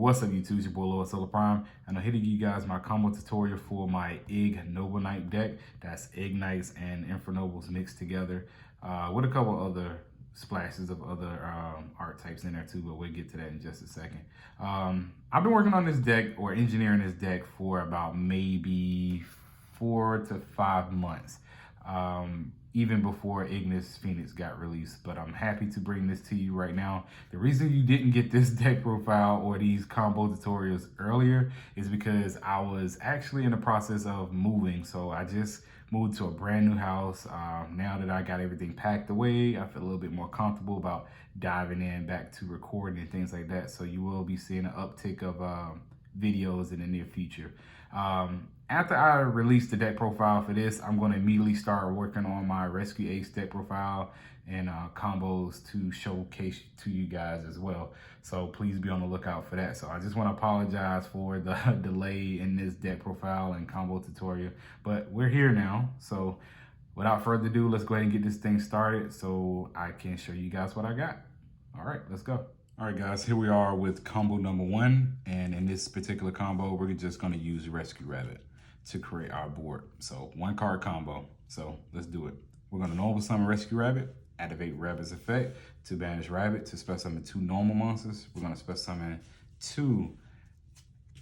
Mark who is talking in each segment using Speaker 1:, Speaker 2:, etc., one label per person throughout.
Speaker 1: What's up, YouTube? It's your boy Lower Solar Prime, and I'm here to give you guys my combo tutorial for my Igknight deck. That's Ignites and Infernobles mixed together with a couple other splashes of other art types in there too, but we'll get to that in just a second. I've been working on this deck or engineering this deck for about maybe 4 to 5 months. Even before Ignis Phoenix got released, but I'm happy to bring this to you right now. The reason you didn't get this deck profile or these combo tutorials earlier is because I was actually in the process of moving. So I just moved to a brand new house. Now that I got everything packed away, I feel a little bit more comfortable about diving in back to recording and things like that. So you will be seeing an uptick of videos in the near future. After I release the deck profile for this, I'm going to immediately start working on my Rescue Ace deck profile and combos to showcase to you guys as well. So please be on the lookout for that. So I just want to apologize for the delay in this deck profile and combo tutorial, but we're here now. So without further ado, let's go ahead and get this thing started so I can show you guys what I got. All right, let's go. All right, guys, here we are with combo number 1. And in this particular combo, we're just going to use Rescue Rabbit to create our board. So 1 card combo. So let's do it. We're going to normal summon Rescue Rabbit, activate Rabbit's effect to banish Rabbit, to special summon 2 normal monsters. We're going to special summon 2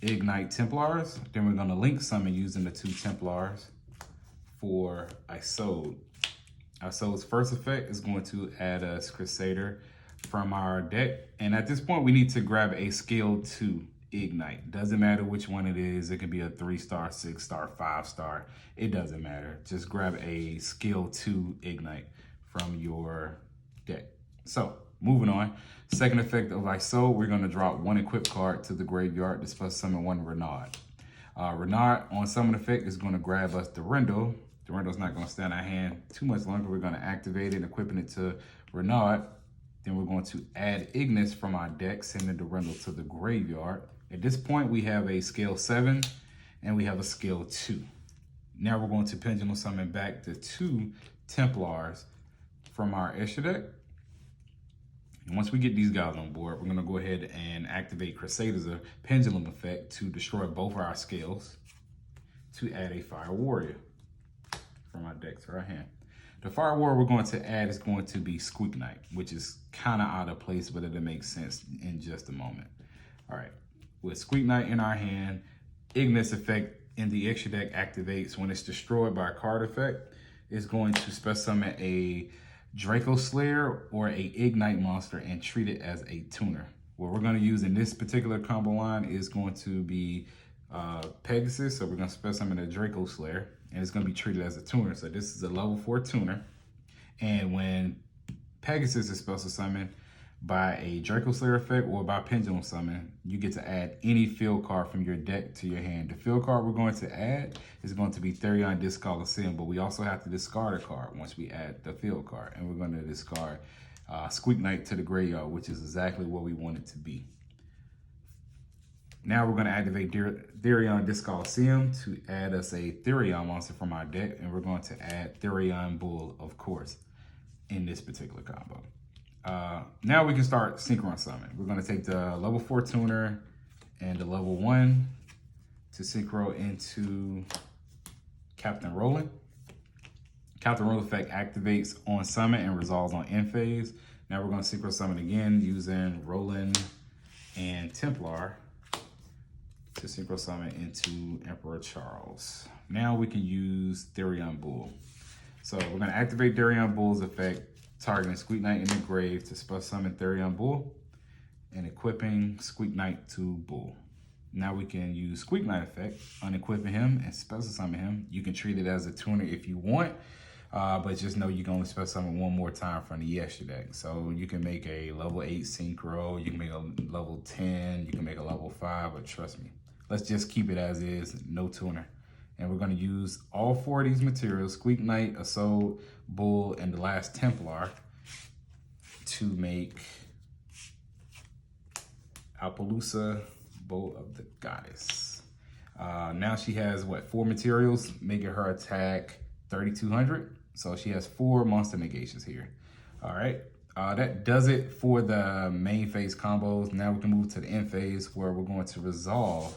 Speaker 1: Igknight Templars. Then we're going to link summon using the 2 Templars for Isolde. Isolde's first effect is going to add us Crusader from our deck. And at this point, we need to grab a scale 2 Igknight. Doesn't matter which one it is. It can be a 3-star, 6-star, 5-star. It doesn't matter. Just grab a skill 2 Igknight from your deck. So moving on. Second effect of Isolde, we're going to drop 1 equip card to the graveyard to special summon 1 Renaud. Renaud on summon effect is going to grab us Durendo. Durendo's not going to stay in our hand too much longer. We're going to activate it, equipping it to Renaud. Then we're going to add Ignis from our deck, sending Durendo to the graveyard. At this point, we have a scale 7 and we have a scale 2. Now we're going to pendulum summon back the 2 Templars from our extra deck. And once we get these guys on board, we're going to go ahead and activate Crusader's pendulum effect to destroy both of our scales to add a Fire Warrior from our deck to our hand. The Fire Warrior we're going to add is going to be Igknight, which is kind of out of place, but it'll make sense in just a moment. All right, with Igknight in our hand, Ignis effect in the extra deck activates when it's destroyed by a card effect. It's going to special summon a Draco Slayer or a Igknight monster and treat it as a tuner. What we're going to use in this particular combo line is going to be Pegasus. So we're going to special summon a Draco Slayer, and it's going to be treated as a tuner. So this is a level 4 tuner. And when Pegasus is special summoned by a Draco Slayer effect or by pendulum summon, you get to add any field card from your deck to your hand. The field card we're going to add is going to be Therion Disc Coliseum, but we also have to discard a card once we add the field card. And we're going to discard Igknight to the graveyard, which is exactly what we want it to be. Now we're going to activate Therion Disc Coliseum to add us a Therion monster from our deck, and we're going to add Therion Bull, of course, in this particular combo. Now we can start Synchron Summon. We're going to take the level 4 tuner and the level 1 to synchro into Captain Roland. Captain Roland effect activates on summon and resolves on end phase. Now we're going to synchro summon again using Roland and Templar to synchro summon into Emperor Charles. Now we can use Therion Bull. So we're going to activate Therion Bull's effect, targeting Igknight in the grave to special summon Therion Bull and equipping Igknight to Bull. Now we can use Igknight effect, unequipping him and special summon him. You can treat it as a tuner if you want, but just know you can only special summon 1 more time from the extra deck. So you can make a level 8 synchro, you can make a level 10, you can make a level 5, but trust me, let's just keep it as is, no tuner. And we're going to use all 4 of these materials, Igknight, Isolde, Bull, and the last Templar, to make Appaloosa, Bow of the Goddess. Now she has, 4 materials, making her attack 3,200. So she has 4 monster negations here. All right. That does it for the main phase combos. Now we can move to the end phase where we're going to resolve.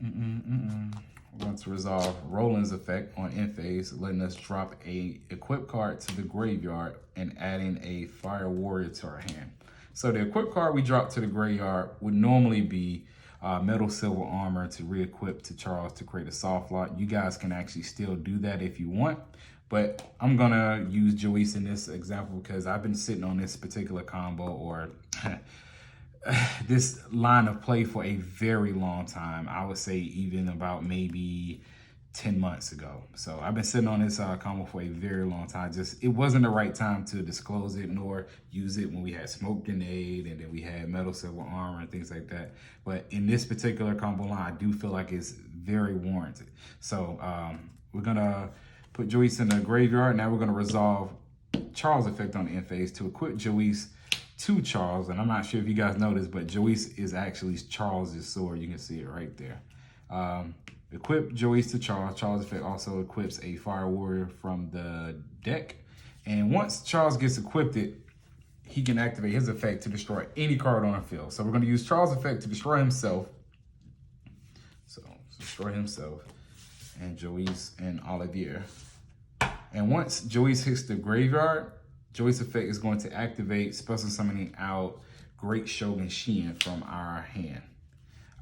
Speaker 1: We're going to resolve Roland's effect on end phase, letting us drop a equip card to the graveyard and adding a Fire Warrior to our hand. So the equip card we drop to the graveyard would normally be Metal Silver Armor to re-equip to Charles to create a soft lock. You guys can actually still do that if you want, but I'm gonna use Joyce in this example because I've been sitting on this particular combo or this line of play for a very long time. I would say even about maybe 10 months ago. So I've been sitting on this combo for a very long time. Just, it wasn't the right time to disclose it nor use it when we had Smoke Grenade and then we had Metal Silver Armor and things like that. But in this particular combo line, I do feel like it's very warranted. So we're gonna put Joyce in the graveyard. Now we're gonna resolve Charles' effect on the end phase to equip Joyce to Charles. And I'm not sure if you guys noticed, but Joyce is actually Charles's sword. You can see it right there. Equip Joyce to Charles. Charles' effect also equips a Fire Warrior from the deck. And once Charles gets equipped, he can activate his effect to destroy any card on the field. So we're going to use Charles' effect to destroy himself. So destroy himself and Joyce and Olivier. And once Joyce hits the graveyard, Joyce's effect is going to activate, special summoning out Great Shogun Shien from our hand.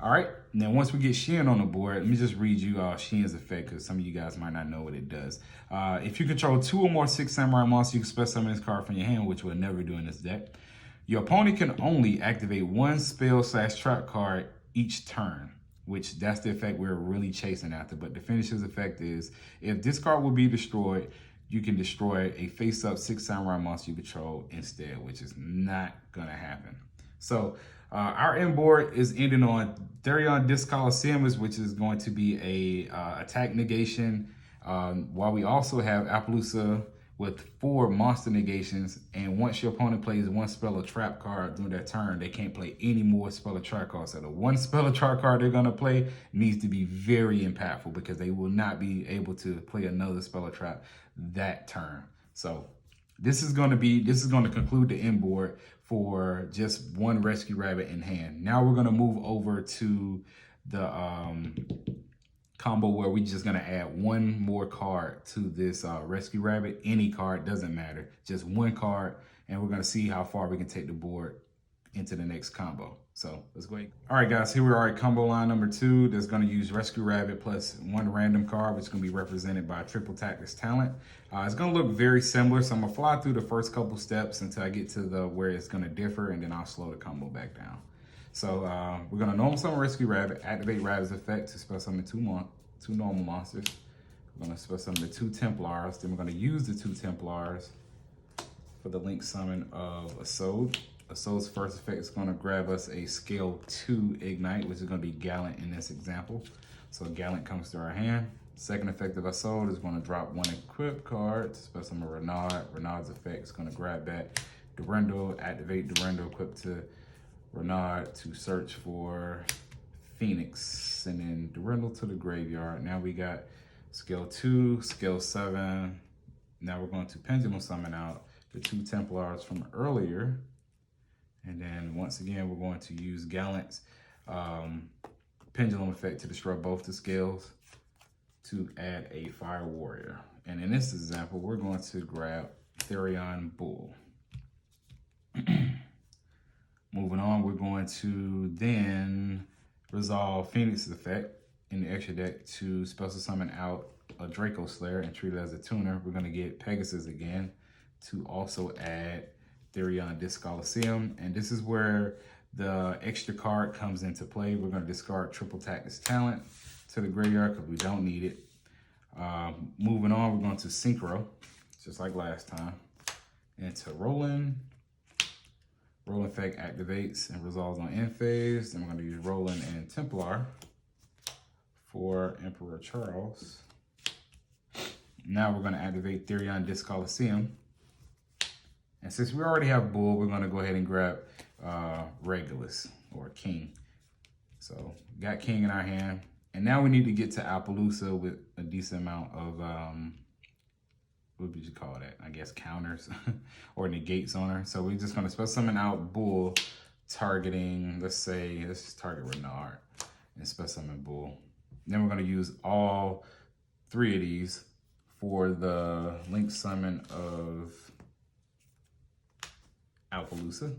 Speaker 1: All right, now once we get Shien on the board, let me just read you Shien's effect because some of you guys might not know what it does. If you control 2 or more 6 samurai monsters, you can special summon this card from your hand, which we'll never do in this deck. Your opponent can only activate 1 spell/trap card each turn, which that's the effect we're really chasing after. But the finisher's effect is, if this card will be destroyed, you can destroy a face-up 6 samurai monster you control instead, which is not gonna happen. So our end board is ending on Therion Discoliseum, which is going to be a attack negation, while we also have Appaloosa with 4 monster negations. And once your opponent plays 1 spell or trap card during their turn, they can't play any more spell or trap cards. So the 1 spell or trap card they're gonna play needs to be very impactful because they will not be able to play another spell or trap that turn. So this is going to conclude the end board for just 1 Rescue Rabbit in hand. Now we're going to move over to the combo where we're just going to add 1 more card to this Rescue Rabbit. Any card, doesn't matter, just 1 card, and we're going to see how far we can take the board into the next combo. So let's go ahead. All right, guys, here we are at combo line number 2. That's going to use Rescue Rabbit plus 1 random card, which is going to be represented by Triple Tactics Talent. It's going to look very similar, so I'm going to fly through the first couple steps until I get to the where it's going to differ, and then I'll slow the combo back down. So we're going to normal summon Rescue Rabbit, activate Rabbit's effect to special summon 2 normal monsters. We're going to special summon the 2 Templars. Then we're going to use the 2 Templars for the link summon of Asode. Asode's first effect is going to grab us a scale 2 Igknight, which is going to be Gallant in this example. So Gallant comes to our hand. Second effect of Asode is going to drop 1 equip card to special summon Renard. Renard's effect is going to grab back Durendo, activate Durendo, equip to Renard to search for Phoenix, and then Durendo to the graveyard. Now we got scale 2, scale 7. Now we're going to Pendulum summon out the 2 Templars from earlier. And then once again, we're going to use Gallant's Pendulum effect to destroy both the scales to add a Fire Warrior. And in this example, we're going to grab Therion Bull. Moving on, we're going to then resolve Phoenix's effect in the extra deck to special summon out a Draco Slayer and treat it as a tuner. We're going to get Pegasus again to also add Therion Discoliseum, and this is where the extra card comes into play. We're going to discard Triple Tactics Talent to the graveyard because we don't need it. Moving on, we're going to Synchro, just like last time, into Roland. Roland effect activates and resolves on end phase. Then we're going to use Roland and Templar for Emperor Charles. Now we're going to activate Therion Discoliseum. And since we already have Bull, we're going to go ahead and grab Regulus or King. So got King in our hand. And now we need to get to Appaloosa with a decent amount of what would you call that? I guess counters or negates on her. So we're just gonna spell summon out Bull, targeting, let's just target Renard and spell summon Bull. Then we're gonna use all 3 of these for the link summon of Alphaloosa.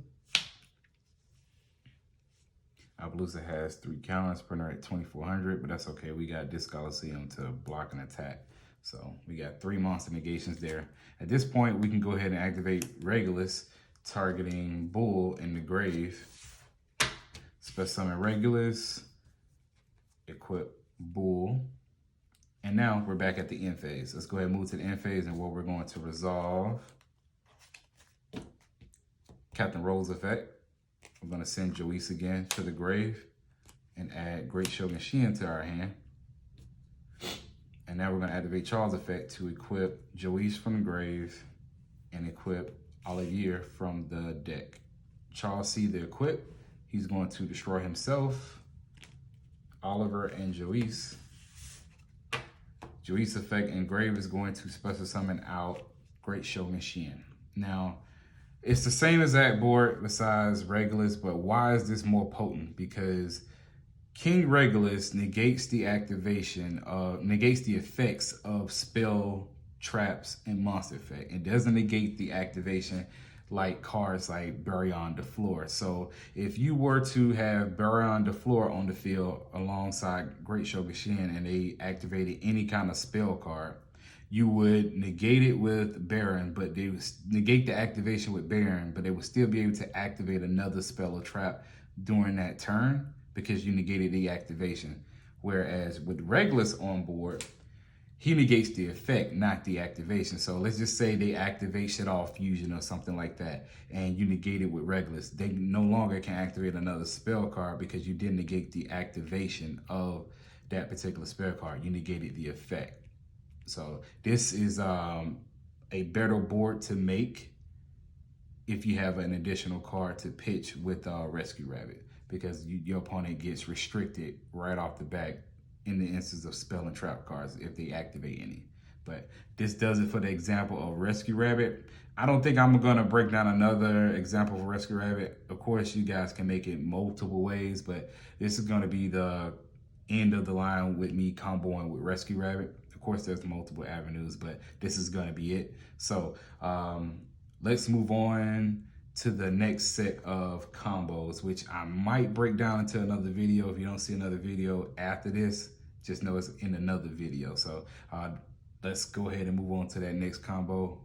Speaker 1: Alphaloosa has 3 counters, printer at 2400, but that's okay. We got Discoloseum to block and attack. So we got 3 monster negations there. At this point, we can go ahead and activate Regulus, targeting Bull in the grave. Special summon Regulus, equip Bull. And now we're back at the end phase. Let's go ahead and move to the end phase, and where we're going to resolve Captain Rose effect. We're gonna send Joyce again to the grave and add Great Shogun Shin to our hand. And now we're gonna activate Charles effect to equip Joyce from the grave and equip Olivier from the deck. Charles see the equip, he's going to destroy himself, Oliver and Joyce. Joyce effect and grave is going to special summon out Great Shogun Shin. Now, it's the same exact board besides Regulus, but why is this more potent? Because King Regulus negates the activation negates the effects of spell, traps, and monster effect. It doesn't negate the activation like cards like Baryon de Fleur. So if you were to have Baryon de Fleur on the field alongside Great Shogun Shin and they activated any kind of spell card, you would negate it with Baron, but they would negate the activation with Baron, but they would still be able to activate another spell or trap during that turn because you negated the activation. Whereas with Regulus on board, he negates the effect, not the activation. So let's just say they activate Shadow Fusion or something like that, and you negate it with Regulus. They no longer can activate another spell card because you didn't negate the activation of that particular spell card. You negated the effect. So this is a better board to make if you have an additional card to pitch with Rescue Rabbit, because your opponent gets restricted right off the bat in the instance of spell and trap cards if they activate any. But this does it for the example of Rescue Rabbit. I don't think I'm gonna break down another example for Rescue Rabbit. Of course, you guys can make it multiple ways, but this is gonna be the end of the line with me comboing with Rescue Rabbit. Of course, there's multiple avenues, but this is gonna be it. So let's move on to the next set of combos, which I might break down into another video. If you don't see another video after this, just know it's in another video. So let's go ahead and move on to that next combo.